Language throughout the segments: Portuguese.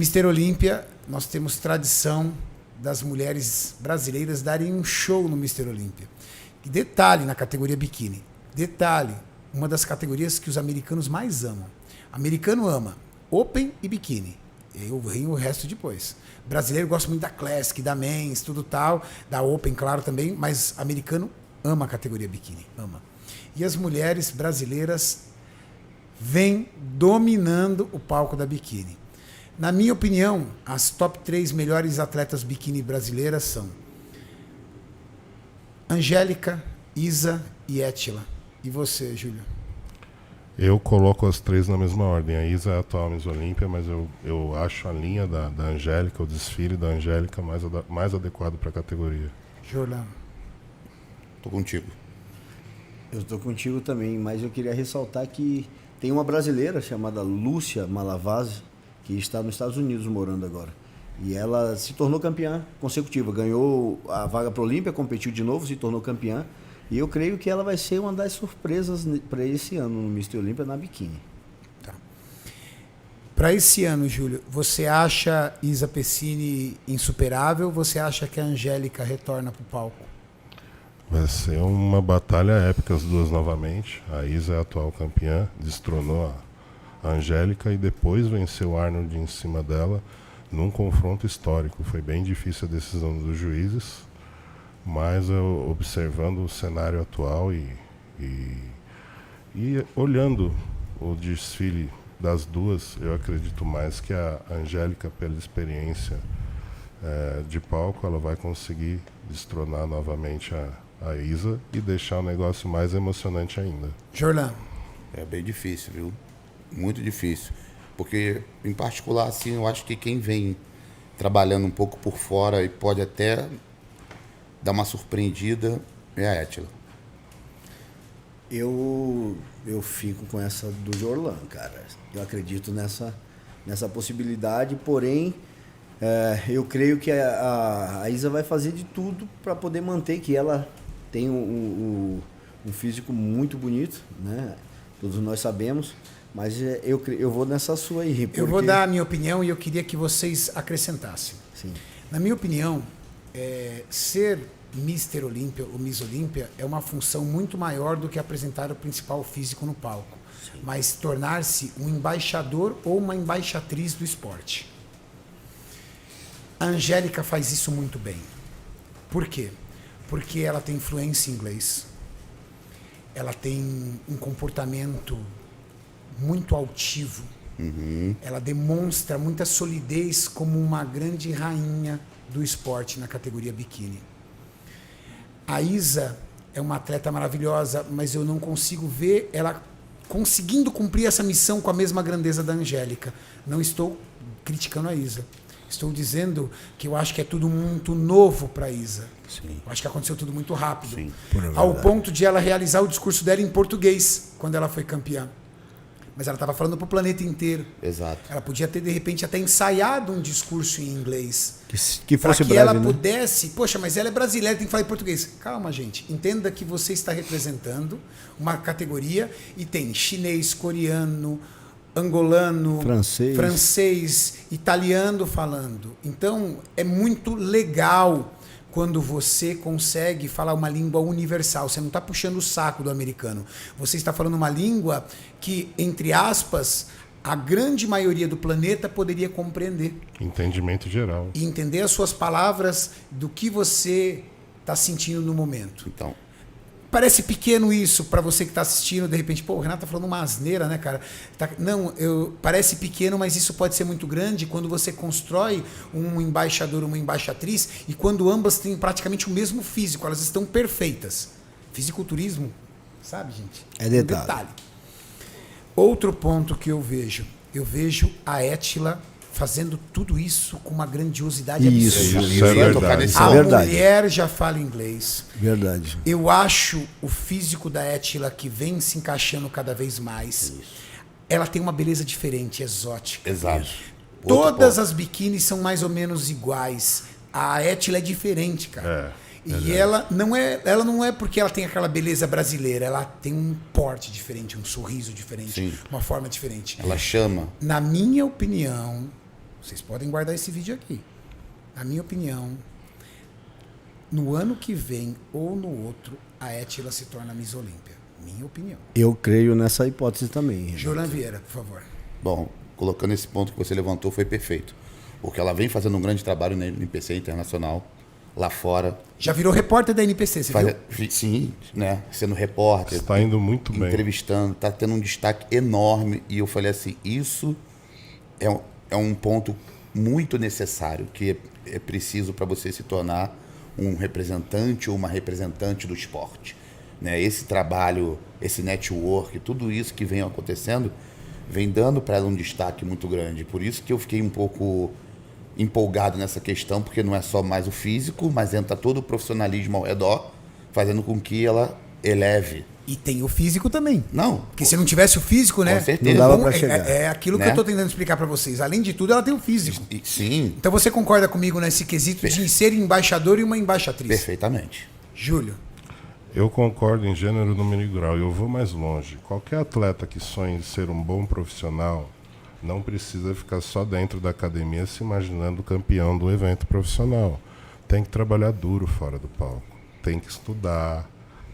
Mister Olímpia, nós temos tradição das mulheres brasileiras darem um show no Mister Olímpia. E detalhe na categoria biquíni. Detalhe, uma das categorias que os americanos mais amam. Americano ama Open e biquíni. Eu venho o resto depois. Brasileiro gosta muito da Classic, da Men's, tudo tal. Da Open, claro, também. Mas americano ama a categoria biquíni. Ama. E as mulheres brasileiras vêm dominando o palco da biquíni. Na minha opinião, as top 3 melhores atletas biquíni brasileiras são Angélica, Isa e Étila. E você, Júlio? Eu coloco as três na mesma ordem. A Isa é a atual Miss Olímpia, mas eu acho a linha da Angélica, o desfile da Angélica mais adequado para a categoria. Jordan. Tô contigo. Eu estou contigo também, mas eu queria ressaltar que tem uma brasileira chamada Lúcia Malavase, que está nos Estados Unidos morando agora. E ela se tornou campeã consecutiva, ganhou a vaga para a Olímpia, competiu de novo, se tornou campeã. E eu creio que ela vai ser uma das surpresas para esse ano no Mister Olímpia na biquíni. Tá. Para esse ano, Júlio, você acha Isa Pessini insuperável ou você acha que a Angélica retorna para o palco? Vai ser uma batalha épica as duas novamente. A Isa é a atual campeã, destronou a Angélica e depois venceu o Arnold em cima dela num confronto histórico. Foi bem difícil a decisão dos juízes, mas eu, observando o cenário atual e olhando o desfile das duas, eu acredito mais que a Angélica, pela experiência de palco, ela vai conseguir destronar novamente a Isa e deixar o negócio mais emocionante ainda. Jordan. É bem difícil, viu? Muito difícil. Porque, em particular, assim, eu acho que quem vem trabalhando um pouco por fora e pode até dar uma surpreendida é a Étila. Eu fico com essa do Jorlan, cara. Eu acredito nessa possibilidade, porém, eu creio que a Isa vai fazer de tudo para poder manter, que ela tem um físico muito bonito, né? Todos nós sabemos. Mas eu vou nessa sua aí. Porque... Eu vou dar a minha opinião e eu queria que vocês acrescentassem. Sim. Na minha opinião, ser Mister Olímpia ou Miss Olímpia é uma função muito maior do que apresentar o principal físico no palco. Sim. Mas tornar-se um embaixador ou uma embaixatriz do esporte. A Angélica faz isso muito bem. Por quê? Porque ela tem influência em inglês. Ela tem um comportamento muito altivo. Uhum. Ela demonstra muita solidez como uma grande rainha do esporte na categoria biquíni. A Isa é uma atleta maravilhosa, mas eu não consigo ver ela conseguindo cumprir essa missão com a mesma grandeza da Angélica. Não estou criticando a Isa. Estou dizendo que eu acho que é tudo muito novo para a Isa. Sim. Eu acho que aconteceu tudo muito rápido. Sim. Ao ponto de ela realizar o discurso dela em português, quando ela foi campeã. Mas ela estava falando para o planeta inteiro. Exato. Ela podia ter, de repente, até ensaiado um discurso em inglês. Que fosse para que breve, ela né? pudesse... Poxa, mas ela é brasileira, tem que falar em português. Calma, gente. Entenda que você está representando uma categoria e tem chinês, coreano, angolano, francês, italiano falando. Então, é muito legal quando você consegue falar uma língua universal. Você não está puxando o saco do americano. Você está falando uma língua que, entre aspas, a grande maioria do planeta poderia compreender. Entendimento geral. E entender as suas palavras do que você está sentindo no momento. Então, parece pequeno isso para você que está assistindo, de repente, pô, o Renato tá falando uma asneira, né, cara? Não, parece pequeno, mas isso pode ser muito grande quando você constrói um embaixador, uma embaixatriz, e quando ambas têm praticamente o mesmo físico, elas estão perfeitas. Fisiculturismo, sabe, gente? É detalhe. Outro ponto que eu vejo a Étila fazendo tudo isso com uma grandiosidade absurda. Isso é verdade. A mulher já fala inglês. Verdade. Eu acho o físico da Étila que vem se encaixando cada vez mais. Isso. Ela tem uma beleza diferente, exótica. Exato. Todas as biquínis são mais ou menos iguais. A Étila é diferente, cara. E ela não é porque ela tem aquela beleza brasileira, ela tem um porte diferente, um sorriso diferente, Sim. uma forma diferente. Ela chama. Na minha opinião, vocês podem guardar esse vídeo aqui. Na minha opinião, no ano que vem ou no outro, a Étila se torna Miss Olímpia. Minha opinião. Eu creio nessa hipótese também. Renato. Jorlan Vieira, por favor. Bom, colocando esse ponto que você levantou foi perfeito. Porque ela vem fazendo um grande trabalho na NPC internacional, lá fora. Já virou repórter da NPC, você viu? Sim, né? Sendo repórter. Está indo muito bem. Entrevistando, está tendo um destaque enorme. E eu falei assim, isso é um ponto muito necessário, que é preciso para você se tornar um representante ou uma representante do esporte. Né? Esse trabalho, esse network, tudo isso que vem acontecendo, vem dando para ela um destaque muito grande. Por isso que eu fiquei um pouco empolgado nessa questão, porque não é só mais o físico, mas entra todo o profissionalismo ao redor, fazendo com que ela eleve. E tem o físico também. Não. Porque se não tivesse o físico, né? Com certeza. Não dava Bom, pra chegar. é aquilo que Né? eu tô tentando explicar para vocês. Além de tudo, ela tem o físico. Sim, Então você concorda comigo nesse quesito de ser embaixador e uma embaixatriz? perfeitamente. Júlio. Eu concordo em gênero, número e grau. Eu vou mais longe. Qualquer atleta que sonhe em ser um bom profissional não precisa ficar só dentro da academia se imaginando campeão do evento profissional. Tem que trabalhar duro fora do palco. Tem que estudar,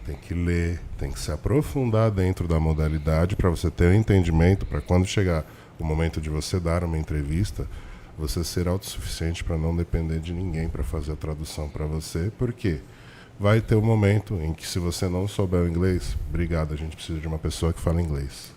tem que ler, tem que se aprofundar dentro da modalidade para você ter um entendimento, para quando chegar o momento de você dar uma entrevista, você ser autossuficiente para não depender de ninguém para fazer a tradução para você. Por quê? Vai ter um momento em que, se você não souber o inglês, obrigado, a gente precisa de uma pessoa que fala inglês.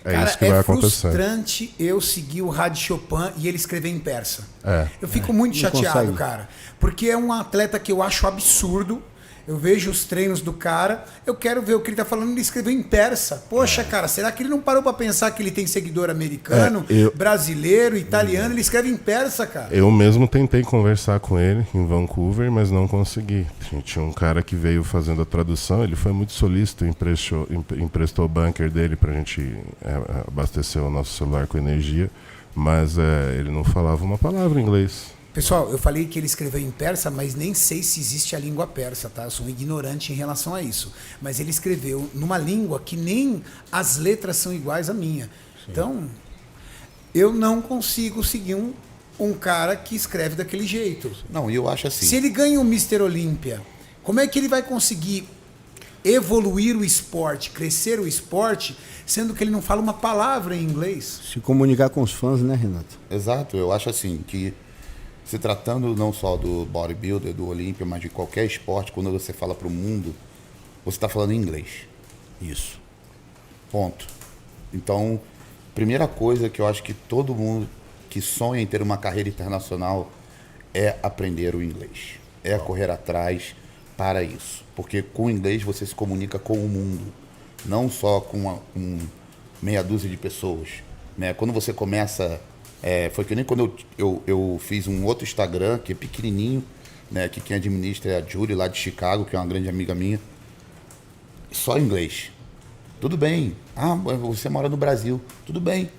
É Cara, isso que vai acontecer. É frustrante eu seguir o Rad Chopin e ele escrever em persa. É. Eu fico muito não chateado, consegue. cara. Porque é um atleta que eu acho absurdo. Eu vejo os treinos do cara, eu quero ver o que ele tá falando, ele escreveu em persa. Poxa, cara, será que ele não parou pra pensar que ele tem seguidor americano, brasileiro, italiano? Ele escreve em persa, cara. Eu mesmo tentei conversar com ele em Vancouver, mas não consegui. Tinha um cara que veio fazendo a tradução, ele foi muito solícito, emprestou o bunker dele pra gente abastecer o nosso celular com energia, mas ele não falava uma palavra em inglês. Pessoal, eu falei que ele escreveu em persa, mas nem sei se existe a língua persa, tá? Eu sou um ignorante em relação a isso. Mas ele escreveu numa língua que nem as letras são iguais à minha. Sim. Então, eu não consigo seguir um cara que escreve daquele jeito. Não, e eu acho assim. Se ele ganha o Mr. Olímpia, como é que ele vai conseguir evoluir o esporte, crescer o esporte, sendo que ele não fala uma palavra em inglês? Se comunicar com os fãs, né, Renato? Exato, eu acho assim que, se tratando não só do bodybuilder, do Olímpia, mas de qualquer esporte, quando você fala para o mundo, você está falando em inglês. Isso. Ponto. Então, primeira coisa que eu acho que todo mundo que sonha em ter uma carreira internacional é aprender o inglês. É correr atrás para isso. Porque com o inglês você se comunica com o mundo, não só com meia dúzia de pessoas. Né? Quando você começa... foi que nem quando eu fiz um outro Instagram, que é pequenininho, né, que quem administra é a Julie, lá de Chicago, que é uma grande amiga minha. Só inglês. Tudo bem. Ah, você mora no Brasil. Tudo bem.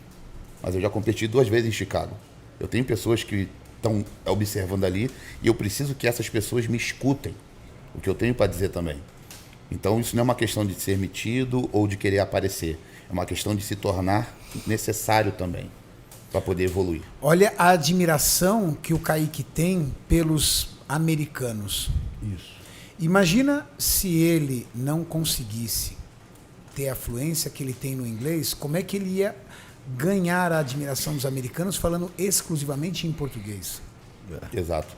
Mas eu já competi 2 vezes em Chicago. Eu tenho pessoas que estão observando ali e eu preciso que essas pessoas me escutem o que eu tenho para dizer também. Então isso não é uma questão de ser metido ou de querer aparecer. É uma questão de se tornar necessário também, para poder evoluir. Olha a admiração que o Kaique tem pelos americanos. Isso. Imagina se ele não conseguisse ter a fluência que ele tem no inglês, como é que ele ia ganhar a admiração dos americanos falando exclusivamente em português? Exato.